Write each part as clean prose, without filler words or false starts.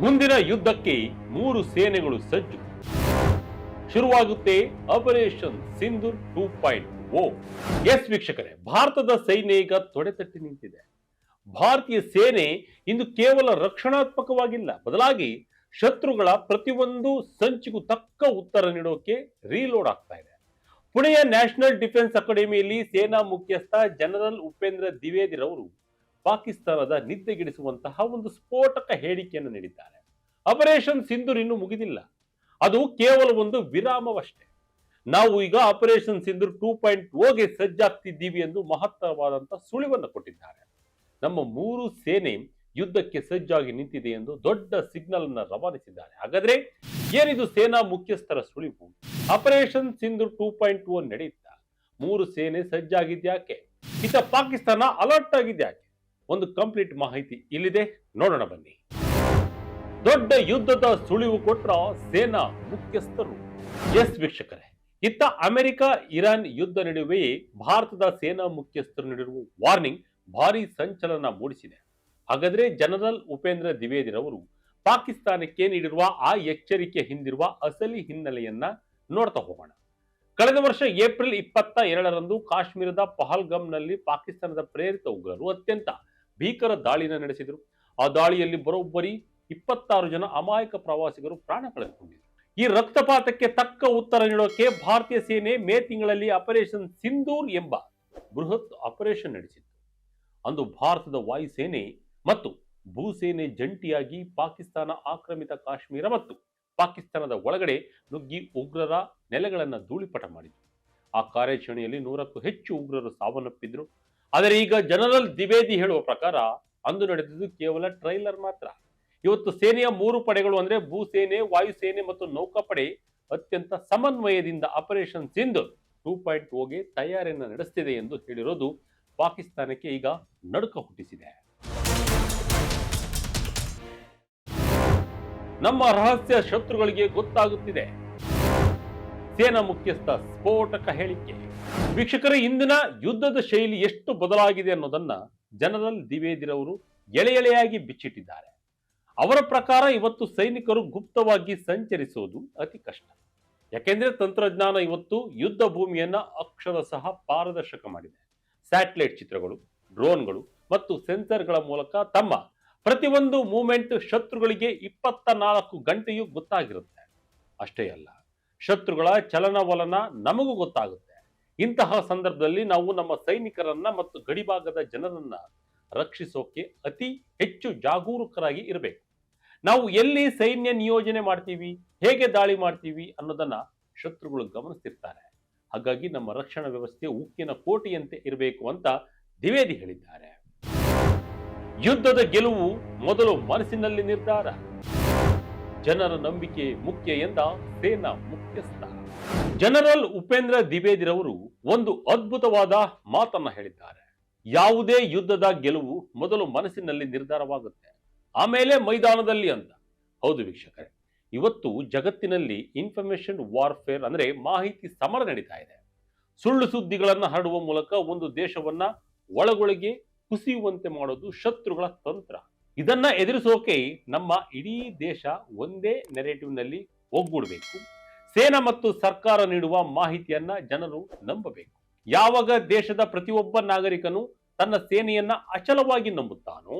ಮುಂದಿನ ಯುದ್ಧಕ್ಕೆ ಮೂರು ಸೇನೆಗಳು ಸಜ್ಜು. ಶುರುವಾಗುತ್ತೆ ಆಪರೇಷನ್ ಸಿಂಧೂರ್ 2.0. ಎಸ್ ವೀಕ್ಷಕರೇ, ಭಾರತದ ಸೈನ್ಯ ಈಗ ತೊಡೆತಟ್ಟಿ ನಿಂತಿದೆ. ಭಾರತೀಯ ಸೇನೆ ಇಂದು ಕೇವಲ ರಕ್ಷಣಾತ್ಮಕವಾಗಿಲ್ಲ, ಬದಲಾಗಿ ಶತ್ರುಗಳ ಪ್ರತಿಯೊಂದು ಸಂಚಿಗೂ ತಕ್ಕ ಉತ್ತರ ನೀಡೋಕೆ ರೀಲೋಡ್ ಆಗ್ತಾ ಇದೆ. ಪುಣೆಯ ನ್ಯಾಷನಲ್ ಡಿಫೆನ್ಸ್ ಅಕಾಡೆಮಿಯಲ್ಲಿ ಸೇನಾ ಮುಖ್ಯಸ್ಥ ಜನರಲ್ ಉಪೇಂದ್ರ ದ್ವಿವೇದಿರವರು ಪಾಕಿಸ್ತಾನದ ನಿದ್ದೆಗೆಡಿಸುವಂತಹ ಒಂದು ಸ್ಫೋಟಕ ಹೇಳಿಕೆಯನ್ನು ನೀಡಿದ್ದಾರೆ. ಆಪರೇಷನ್ ಸಿಂಧೂರ್ ಇನ್ನೂ ಮುಗಿದಿಲ್ಲ, ಅದು ಕೇವಲ ಒಂದು ವಿರಾಮವಷ್ಟೇ. ನಾವು ಈಗ ಆಪರೇಷನ್ ಸಿಂಧೂರ್ 2.0ಗೆ ಸಜ್ಜಾಗ್ತಿದ್ದೀವಿ ಎಂದು ಮಹತ್ತರವಾದಂತಹ ಸುಳಿವನ್ನು ಕೊಟ್ಟಿದ್ದಾರೆ. ನಮ್ಮ ಮೂರು ಸೇನೆ ಯುದ್ಧಕ್ಕೆ ಸಜ್ಜಾಗಿ ನಿಂತಿದೆ ಎಂದು ದೊಡ್ಡ ಸಿಗ್ನಲ್ ಅನ್ನು ರವಾನಿಸಿದ್ದಾರೆ. ಹಾಗಾದ್ರೆ ಏನಿದು ಸೇನಾ ಮುಖ್ಯಸ್ಥರ ಸುಳಿವು? ಆಪರೇಷನ್ ಸಿಂಧೂರ್ 2.0 ನಡೆಯುತ್ತಾ ಮೂರು ಸೇನೆ ಸಜ್ಜಾಗಿದ್ಯಾಕೆ? ಇತ ಪಾಕಿಸ್ತಾನ ಅಲರ್ಟ್ ಆಗಿದ್ಯಾಕೆ? ಒಂದು ಕಂಪ್ಲೀಟ್ ಮಾಹಿತಿ ಇಲ್ಲಿದೆ, ನೋಡೋಣ ಬನ್ನಿ. ದೊಡ್ಡ ಯುದ್ಧದ ಸುಳಿವು ಕೊಟ್ರ ಸೇನಾ ಮುಖ್ಯಸ್ಥರು. ಎಸ್ ವೀಕ್ಷಕರೇ, ಇತ್ತ ಅಮೆರಿಕ ಇರಾನ್ ಯುದ್ಧ ನಡುವೆಯೇ ಭಾರತದ ಸೇನಾ ಮುಖ್ಯಸ್ಥರು ನೀಡಿರುವ ವಾರ್ನಿಂಗ್ ಭಾರಿ ಸಂಚಲನ ಮೂಡಿಸಿದೆ. ಹಾಗಾದ್ರೆ ಜನರಲ್ ಉಪೇಂದ್ರ ದ್ವಿವೇದಿರವರು ಪಾಕಿಸ್ತಾನಕ್ಕೆ ನೀಡಿರುವ ಆ ಎಚ್ಚರಿಕೆ ಹಿಂದಿರುವ ಅಸಲಿ ಹಿನ್ನೆಲೆಯನ್ನ ನೋಡ್ತಾ ಹೋಗೋಣ. ಕಳೆದ ವರ್ಷ ಏಪ್ರಿಲ್ 22ರಂದು ಕಾಶ್ಮೀರದ ಪಹಲ್ಗಾಮ್ನಲ್ಲಿ ಪಾಕಿಸ್ತಾನದ ಪ್ರೇರಿತ ಉಗ್ರರು ಅತ್ಯಂತ ಭೀಕರ ದಾಳಿನ ನಡೆಸಿದರು. ಆ ದಾಳಿಯಲ್ಲಿ ಬರೋಬ್ಬರಿ 26 ಜನ ಅಮಾಯಕ ಪ್ರವಾಸಿಗರು ಪ್ರಾಣ ಕಳೆದುಕೊಂಡಿದ್ದರು. ಈ ರಕ್ತಪಾತಕ್ಕೆ ತಕ್ಕ ಉತ್ತರ ನೀಡೋಕೆ ಭಾರತೀಯ ಸೇನೆ ಮೇ ತಿಂಗಳಲ್ಲಿ ಆಪರೇಷನ್ ಸಿಂಧೂರ್ ಎಂಬ ಬೃಹತ್ ಆಪರೇಷನ್ ನಡೆಸಿತ್ತು. ಅಂದು ಭಾರತದ ವಾಯುಸೇನೆ ಮತ್ತು ಭೂಸೇನೆ ಜಂಟಿಯಾಗಿ ಪಾಕಿಸ್ತಾನ ಆಕ್ರಮಿತ ಕಾಶ್ಮೀರ ಮತ್ತು ಪಾಕಿಸ್ತಾನದ ಒಳಗಡೆ ನುಗ್ಗಿ ಉಗ್ರರ ನೆಲೆಗಳನ್ನು ಧೂಳಿಪಟ ಮಾಡಿದ್ರು. ಆ ಕಾರ್ಯಾಚರಣೆಯಲ್ಲಿ 100ಕ್ಕೂ ಹೆಚ್ಚು ಉಗ್ರರು ಸಾವನ್ನಪ್ಪಿದ್ರು. ಆದರೆ ಈಗ ಜನರಲ್ ದ್ವಿವೇದಿ ಹೇಳುವ ಪ್ರಕಾರ ಅಂದು ನಡೆದಿದ್ದು ಕೇವಲ ಟ್ರೈಲರ್ ಮಾತ್ರ. ಇವತ್ತು ಸೇನೆಯ ಮೂರು ಪಡೆಗಳು ಅಂದ್ರೆ ಭೂಸೇನೆ, ವಾಯುಸೇನೆ ಮತ್ತು ನೌಕಾಪಡೆ ಅತ್ಯಂತ ಸಮನ್ವಯದಿಂದ ಆಪರೇಷನ್ ಸಿಂಧೂರ್ 2.0ಗೆ ತಯಾರಿಯನ್ನು ನಡೆಸುತ್ತಿದೆ ಎಂದು ಹೇಳಿರೋದು ಪಾಕಿಸ್ತಾನಕ್ಕೆ ಈಗ ನಡುಕ ಹುಟ್ಟಿಸಿದೆ. ನಮ್ಮ ರಹಸ್ಯ ಶತ್ರುಗಳಿಗೆ ಗೊತ್ತಾಗುತ್ತಿದೆ, ಸೇನಾ ಮುಖ್ಯಸ್ಥ ಸ್ಫೋಟಕ ಹೇಳಿಕೆ. ವೀಕ್ಷಕರೇ, ಇಂದಿನ ಯುದ್ಧದ ಶೈಲಿ ಎಷ್ಟು ಬದಲಾಗಿದೆ ಅನ್ನೋದನ್ನ ಜನರಲ್ ದ್ವಿವೇದಿರವರು ಎಳೆಯಾಗಿ ಬಿಚ್ಚಿಟ್ಟಿದ್ದಾರೆ. ಅವರ ಪ್ರಕಾರ ಇವತ್ತು ಸೈನಿಕರು ಗುಪ್ತವಾಗಿ ಸಂಚರಿಸುವುದು ಅತಿ ಕಷ್ಟ. ಯಾಕೆಂದ್ರೆ ತಂತ್ರಜ್ಞಾನ ಇವತ್ತು ಯುದ್ಧ ಭೂಮಿಯನ್ನ ಅಕ್ಷರಶಃ ಪಾರದರ್ಶಕ ಮಾಡಿದೆ. ಸ್ಯಾಟಲೈಟ್ ಚಿತ್ರಗಳು, ಡ್ರೋನ್ಗಳು ಮತ್ತು ಸೆನ್ಸರ್ಗಳ ಮೂಲಕ ತಮ್ಮ ಪ್ರತಿಯೊಂದು ಮೂವ್ಮೆಂಟ್ ಶತ್ರುಗಳಿಗೆ 24 ಗಂಟೆಯೂ ಗೊತ್ತಾಗಿರುತ್ತೆ. ಅಷ್ಟೇ ಅಲ್ಲ, ಶತ್ರುಗಳ ಚಲನವಲನ ನಮಗೂ ಗೊತ್ತಾಗುತ್ತೆ. ಇಂತಹ ಸಂದರ್ಭದಲ್ಲಿ ನಾವು ನಮ್ಮ ಸೈನಿಕರನ್ನ ಮತ್ತು ಗಡಿಭಾಗದ ಜನರನ್ನ ರಕ್ಷಿಸೋಕೆ ಅತಿ ಹೆಚ್ಚು ಜಾಗರೂಕರಾಗಿ ಇರಬೇಕು. ನಾವು ಎಲ್ಲಿ ಸೈನ್ಯ ನಿಯೋಜನೆ ಮಾಡ್ತೀವಿ, ಹೇಗೆ ದಾಳಿ ಮಾಡ್ತೀವಿ ಅನ್ನೋದನ್ನ ಶತ್ರುಗಳು ಗಮನಿಸ್ತಿರ್ತಾರೆ. ಹಾಗಾಗಿ ನಮ್ಮ ರಕ್ಷಣಾ ವ್ಯವಸ್ಥೆ ಉಕ್ಕಿನ ಕೋಟೆಯಂತೆ ಇರಬೇಕು ಅಂತ ದ್ವಿವೇದಿ ಹೇಳಿದ್ದಾರೆ. ಯುದ್ಧದ ಗೆಲುವು ಮೊದಲು ಮನಸ್ಸಿನಲ್ಲಿ ನಿರ್ಧಾರ. ಜನರ ನಂಬಿಕೆ ಮುಖ್ಯ ಎಂದ ಸೇನಾ ಮುಖ್ಯಸ್ಥ ಜನರಲ್ ಉಪೇಂದ್ರ ದ್ವಿವೇದಿರವರು ಒಂದು ಅದ್ಭುತವಾದ ಮಾತನ್ನ ಹೇಳಿದ್ದಾರೆ. ಯಾವುದೇ ಯುದ್ಧದ ಗೆಲುವು ಮೊದಲು ಮನಸ್ಸಿನಲ್ಲಿ ನಿರ್ಧಾರವಾಗುತ್ತೆ, ಆಮೇಲೆ ಮೈದಾನದಲ್ಲಿ ಅಂತ. ಹೌದು ವೀಕ್ಷಕರೇ, ಇವತ್ತು ಜಗತ್ತಿನಲ್ಲಿ ಇನ್ಫಾರ್ಮೇಶನ್ ವಾರ್ಫೇರ್ ಅಂದ್ರೆ ಮಾಹಿತಿ ಸಮರ ನಡೀತಾ ಇದೆ. ಸುಳ್ಳು ಸುದ್ದಿಗಳನ್ನು ಹರಡುವ ಮೂಲಕ ಒಂದು ದೇಶವನ್ನ ಒಳಗೊಳಗೆ ಕುಸಿಯುವಂತೆ ಮಾಡೋದು ಶತ್ರುಗಳ ತಂತ್ರ. ಇದನ್ನ ಎದುರಿಸೋಕೆ ನಮ್ಮ ಇಡೀ ದೇಶ ಒಂದೇ ನೆರೇಟಿವ್ ನಲ್ಲಿ ಒಗ್ಗೂಡಬೇಕು. ಸೇನಾ ಮತ್ತು ಸರ್ಕಾರ ನೀಡುವ ಮಾಹಿತಿಯನ್ನ ಜನರು ನಂಬಬೇಕು. ಯಾವಾಗ ದೇಶದ ಪ್ರತಿಯೊಬ್ಬ ನಾಗರಿಕನು ತನ್ನ ಸೇನೆಯನ್ನ ಅಚಲವಾಗಿ ನಂಬುತ್ತಾನೋ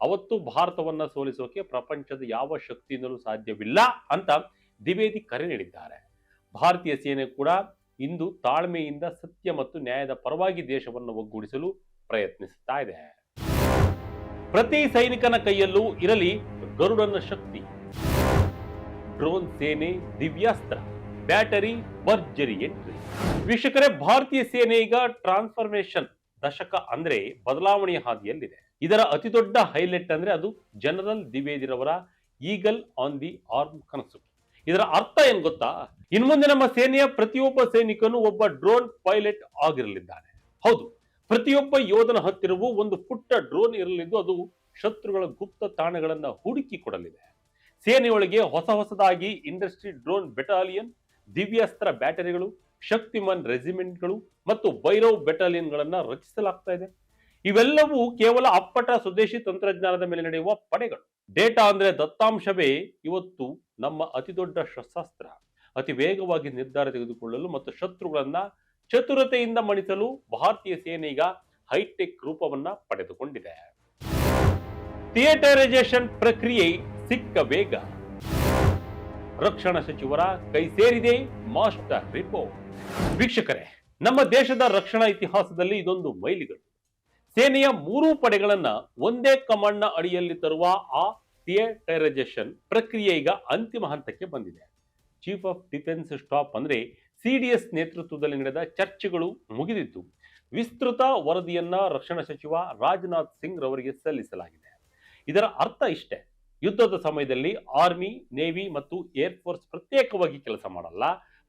ಅವತ್ತು ಭಾರತವನ್ನ ಸೋಲಿಸೋಕೆ ಪ್ರಪಂಚದ ಯಾವ ಶಕ್ತಿಯಿಂದಲೂ ಸಾಧ್ಯವಿಲ್ಲ ಅಂತ ದ್ವಿವೇದಿ ಕರೆ ನೀಡಿದ್ದಾರೆ. ಭಾರತೀಯ ಸೇನೆ ಕೂಡ ಇಂದು ತಾಳ್ಮೆಯಿಂದ ಸತ್ಯ ಮತ್ತು ನ್ಯಾಯದ ಪರವಾಗಿ ದೇಶವನ್ನು ಒಗ್ಗೂಡಿಸಲು ಪ್ರಯತ್ನಿಸುತ್ತಾ ಇದೆ. ಪ್ರತಿ ಸೈನಿಕನ ಕೈಯಲ್ಲೂ ಇರಲಿ ಗರುಡನ ಶಕ್ತಿ, ಡ್ರೋನ್ ಸೇನೆ, ದಿವ್ಯಾಸ್ತ್ರ, ಬ್ಯಾಟರಿ, ಭರ್ಜರಿ ಎಂಟ್ರಿ. ವೀಕ್ಷಕರೇ, ಭಾರತೀಯ ಸೇನೆ ಈಗ ಟ್ರಾನ್ಸ್ಫಾರ್ಮೇಶನ್ ದಶಕ ಅಂದ್ರೆ ಬದಲಾವಣೆಯ ಹಾದಿಯಲ್ಲಿದೆ. ಇದರ ಅತಿ ದೊಡ್ಡ ಹೈಲೈಟ್ ಅಂದ್ರೆ ಅದು ಜನರಲ್ ದ್ವಿವೇದಿರವರ ಈಗಲ್ ಆನ್ ದಿ ಆರ್ಮ್ ಕನಸು. ಇದರ ಅರ್ಥ ಏನ್ ಗೊತ್ತಾ? ಇನ್ಮುಂದೆ ನಮ್ಮ ಸೇನೆಯ ಪ್ರತಿಯೊಬ್ಬ ಸೈನಿಕನು ಒಬ್ಬ ಡ್ರೋನ್ ಪೈಲಟ್ ಆಗಿರಲಿದ್ದಾನೆ. ಹೌದು, ಪ್ರತಿಯೊಬ್ಬ ಯೋಧನ ಹತ್ತಿರವೂ ಒಂದು ಪುಟ್ಟ ಡ್ರೋನ್ ಇರಲಿದ್ದು ಅದು ಶತ್ರುಗಳ ಗುಪ್ತ ತಾಣಗಳನ್ನ ಹುಡುಕಿ ಕೊಡಲಿದೆ. ಸೇನೆಯೊಳಗೆ ಹೊಸದಾಗಿ ಇಂಡಸ್ಟ್ರಿ ಡ್ರೋನ್ ಬೆಟಾಲಿಯನ್, ದಿವ್ಯಾಸ್ತ್ರ ಬ್ಯಾಟರಿಗಳು, ಶಕ್ತಿಮಾನ್ ರೆಜಿಮೆಂಟ್ಗಳು ಮತ್ತು ಭೈರವ್ ಬೆಟಾಲಿಯನ್ಗಳನ್ನ ರಚಿಸಲಾಗ್ತಾ ಇದೆ. ಇವೆಲ್ಲವೂ ಕೇವಲ ಅಪ್ಪಟ ಸ್ವದೇಶಿ ತಂತ್ರಜ್ಞಾನದ ಮೇಲೆ ನಡೆಯುವ ಪಡೆಗಳು. ಡೇಟಾ ಅಂದ್ರೆ ದತ್ತಾಂಶವೇ ಇವತ್ತು ನಮ್ಮ ಅತಿ ದೊಡ್ಡ ಶಸ್ತ್ರಾಸ್ತ್ರ. ಅತಿ ವೇಗವಾಗಿ ನಿರ್ಧಾರ ತೆಗೆದುಕೊಳ್ಳಲು ಮತ್ತು ಶತ್ರುಗಳನ್ನ ಚತುರತೆಯಿಂದ ಮಣಿಸಲು ಭಾರತೀಯ ಸೇನೆ ಈಗ ಹೈಟೆಕ್ ರೂಪವನ್ನ ಪಡೆದುಕೊಂಡಿದೆ. ಥಿಯೇಟರೈಸೇಷನ್ ಪ್ರಕ್ರಿಯೆ ಸಿಕ್ಕ ವೇಗ. ರಕ್ಷಣಾ ಸಚಿವರ ಕೈ ಸೇರಿದೆ ಮಾಸ್ಟರ್ ರಿಪೋರ್ಟ್. ವೀಕ್ಷಕರೇ, ನಮ್ಮ ದೇಶದ ರಕ್ಷಣಾ ಇತಿಹಾಸದಲ್ಲಿ ಇದೊಂದು ಮೈಲಿಗಲ್ಲು. ಸೇನೆಯ ಮೂರೂ ಪಡೆಗಳನ್ನ ಒಂದೇ ಕಮಾಂಡ್ನ ಅಡಿಯಲ್ಲಿ ತರುವ ಆ ಥಿಯೇಟರೈಸೇಷನ್ ಪ್ರಕ್ರಿಯೆ ಈಗ ಅಂತಿಮ ಹಂತಕ್ಕೆ ಬಂದಿದೆ. ಚೀಫ್ ಆಫ್ ಡಿಫೆನ್ಸ್ ಸ್ಟಾಫ್ ಅಂದ್ರೆ ಸಿಡಿಎಸ್ ನೇತೃತ್ವದಲ್ಲಿ ನಡೆದ ಚರ್ಚೆಗಳು ಮುಗಿದಿದ್ದು, ವಿಸ್ತೃತ ವರದಿಯನ್ನ ರಕ್ಷಣಾ ಸಚಿವ ರಾಜನಾಥ್ ಸಿಂಗ್ ರವರಿಗೆ ಸಲ್ಲಿಸಲಾಗಿದೆ. ಇದರ ಅರ್ಥ ಇಷ್ಟೇ: ಯುದ್ಧದ ಸಮಯದಲ್ಲಿ ಆರ್ಮಿ, ನೇವಿ ಮತ್ತು ಏರ್ ಫೋರ್ಸ್ ಪ್ರತ್ಯೇಕವಾಗಿ ಕೆಲಸ ಮಾಡಲ್ಲ,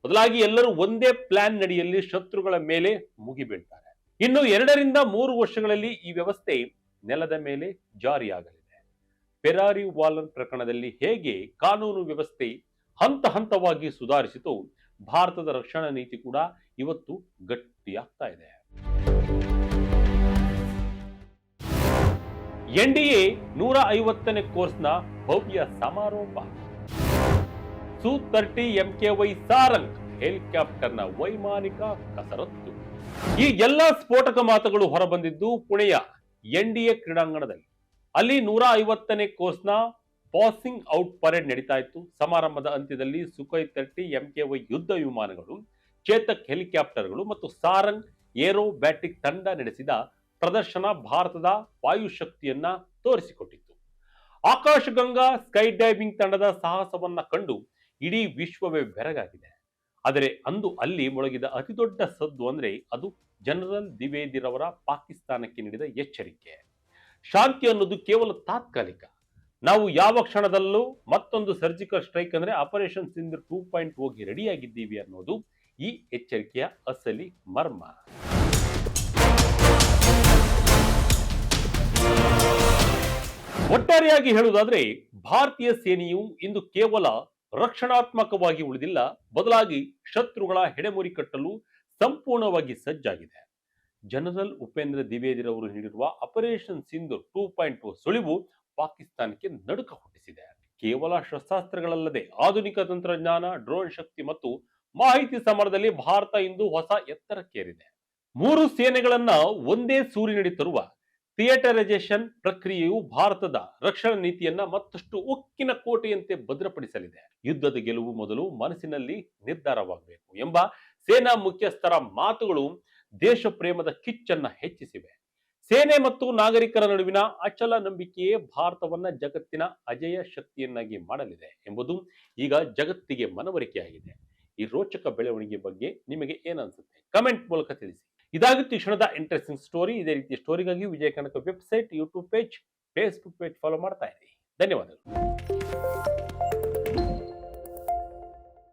ಬದಲಾಗಿ ಎಲ್ಲರೂ ಒಂದೇ ಪ್ಲಾನ್ ನಡಿಯಲ್ಲಿ ಶತ್ರುಗಳ ಮೇಲೆ ಮುಗಿಬೀಳ್ತಾರೆ. ಇನ್ನು 2 ರಿಂದ 3 ವರ್ಷಗಳಲ್ಲಿ ಈ ವ್ಯವಸ್ಥೆ ನೆಲದ ಮೇಲೆ ಜಾರಿಯಾಗಲಿದೆ. ಫೆರಾರಿ ವಾಲನ್ ಪ್ರಕರಣದಲ್ಲಿ ಹೇಗೆ ಕಾನೂನು ವ್ಯವಸ್ಥೆ ಹಂತ ಹಂತವಾಗಿ ಸುಧಾರಿಸಿತು, ಭಾರತದ ರಕ್ಷಣಾ ನೀತಿ ಕೂಡ ಇವತ್ತು ಗಟ್ಟಿಯಾಗ್ತಾ ಇದೆ. ಎನ್ಡಿಎ 150ನೇ ಕೋರ್ಸ್ನ ಭವ್ಯ ಸಮಾರೋಪ. ಸು-30 MKY ಸಾರಂಗ್ ಹೆಲಿಕಾಪ್ಟರ್ನ ವೈಮಾನಿಕ ಕಸರತ್ತು. ಈ ಎಲ್ಲ ಸ್ಫೋಟಕ ಮಾತುಗಳು ಹೊರಬಂದಿದ್ದು ಪುಣೆಯ ಎನ್ಡಿಎ ಕ್ರೀಡಾಂಗಣದಲ್ಲಿ. ಅಲ್ಲಿ 150ನೇ ಕೋರ್ಸ್ನ ಪಾಸಿಂಗ್ ಔಟ್ ಪರೇಡ್ ನಡೀತಾ ಇತ್ತು. ಸಮಾರಂಭದ ಅಂತ್ಯದಲ್ಲಿ ಸುಖೋಯ್ 30 MKY ಯುದ್ಧ ವಿಮಾನಗಳು, ಚೇತಕ್ ಹೆಲಿಕಾಪ್ಟರ್ಗಳು ಮತ್ತು ಸಾರಂಗ್ ಏರೋಬ್ಯಾಟಿಕ್ ತಂಡ ನಡೆಸಿದ ಪ್ರದರ್ಶನ ಭಾರತದ ವಾಯುಶಕ್ತಿಯನ್ನ ತೋರಿಸಿಕೊಟ್ಟಿತ್ತು. ಆಕಾಶಗಂಗಾ ಸ್ಕೈ ಡೈವಿಂಗ್ ತಂಡದ ಸಾಹಸವನ್ನ ಕಂಡು ಇಡೀ ವಿಶ್ವವೇ ಬೆರಗಾಗಿದೆ. ಆದರೆ ಅಂದು ಅಲ್ಲಿ ಮೊಳಗಿದ ಅತಿದೊಡ್ಡ ಸದ್ದು ಅಂದ್ರೆ ಅದು ಜನರಲ್ ದ್ವಿವೇದಿರವರ ಪಾಕಿಸ್ತಾನಕ್ಕೆ ನೀಡಿದ ಎಚ್ಚರಿಕೆ. ಶಾಂತಿ ಅನ್ನೋದು ಕೇವಲ ತಾತ್ಕಾಲಿಕ. ನಾವು ಯಾವ ಕ್ಷಣದಲ್ಲೂ ಮತ್ತೊಂದು ಸರ್ಜಿಕಲ್ ಸ್ಟ್ರೈಕ್ ಅಂದ್ರೆ ಆಪರೇಷನ್ ಸಿಂಧೂರ್ 2.0 ರೆಡಿಯಾಗಿದ್ದೀವಿ ಅನ್ನೋದು ಈ ಎಚ್ಚರಿಕೆಯ ಅಸಲಿ ಮರ್ಮ. ಒಟ್ಟಾರೆಯಾಗಿ ಹೇಳುವುದಾದ್ರೆ, ಭಾರತೀಯ ಸೇನೆಯು ಇಂದು ಕೇವಲ ರಕ್ಷಣಾತ್ಮಕವಾಗಿ ಉಳಿದಿಲ್ಲ, ಬದಲಾಗಿ ಶತ್ರುಗಳ ಹೆಡೆಮುರಿ ಕಟ್ಟಲು ಸಂಪೂರ್ಣವಾಗಿ ಸಜ್ಜಾಗಿದೆ. ಜನರಲ್ ಉಪೇಂದ್ರ ದ್ವಿವೇದಿರವರು ನೀಡಿರುವ ಆಪರೇಷನ್ ಸಿಂಧೂರ್ 2.0 ಸುಳಿವು ಪಾಕಿಸ್ತಾನಕ್ಕೆ ನಡುಕ ಹುಟ್ಟಿಸಿದೆ. ಕೇವಲ ಶಸ್ತ್ರಾಸ್ತ್ರಗಳಲ್ಲದೆ ಆಧುನಿಕ ತಂತ್ರಜ್ಞಾನ, ಡ್ರೋನ್ ಶಕ್ತಿ ಮತ್ತು ಮಾಹಿತಿ ಸಮರದಲ್ಲಿ ಭಾರತ ಇಂದು ಹೊಸ ಎತ್ತರಕ್ಕೇರಿದೆ. 3 ಸೇನೆಗಳನ್ನ ಒಂದೇ ಸೂರಿನಡಿ ತರುವ ಥಿಯೇಟರೈಸೇಷನ್ ಪ್ರಕ್ರಿಯೆಯು ಭಾರತದ ರಕ್ಷಣಾ ನೀತಿಯನ್ನ ಮತ್ತಷ್ಟು ಉಕ್ಕಿನ ಕೋಟೆಯಂತೆ ಭದ್ರಪಡಿಸಲಿದೆ. ಯುದ್ಧದ ಗೆಲುವು ಮೊದಲು ಮನಸ್ಸಿನಲ್ಲಿ ನಿರ್ಧಾರವಾಗಬೇಕು ಎಂಬ ಸೇನಾ ಮುಖ್ಯಸ್ಥರ ಮಾತುಗಳು ದೇಶ ಪ್ರೇಮದ ಕಿಚ್ಚನ್ನ ಹೆಚ್ಚಿಸಿವೆ. ಸೇನೆ ಮತ್ತು ನಾಗರಿಕರ ನಡುವಿನ ಅಚಲ ನಂಬಿಕೆಯೇ ಭಾರತವನ್ನ ಜಗತ್ತಿನ ಅಜೇಯ ಶಕ್ತಿಯನ್ನಾಗಿ ಮಾಡಲಿದೆ ಎಂಬುದು ಈಗ ಜಗತ್ತಿಗೆ ಮನವರಿಕೆಯಾಗಿದೆ. ಈ ರೋಚಕ ಬೆಳವಣಿಗೆ ಬಗ್ಗೆ ನಿಮಗೆ ಏನನ್ಸುತ್ತೆ? ಕಮೆಂಟ್ ಮೂಲಕ ತಿಳಿಸಿ. ಇದಾಗಿತ್ತು ಈ ಕ್ಷಣದ ಇಂಟ್ರೆಸ್ಟಿಂಗ್ ಸ್ಟೋರಿ. ಇದೇ ರೀತಿಯ ಸ್ಟೋರಿಗಾಗಿ Vijaya Karnataka website, YouTube page, Facebook page follow ಮಾಡ್ತಾ ಇರಿ. ಧನ್ಯವಾದಗಳು.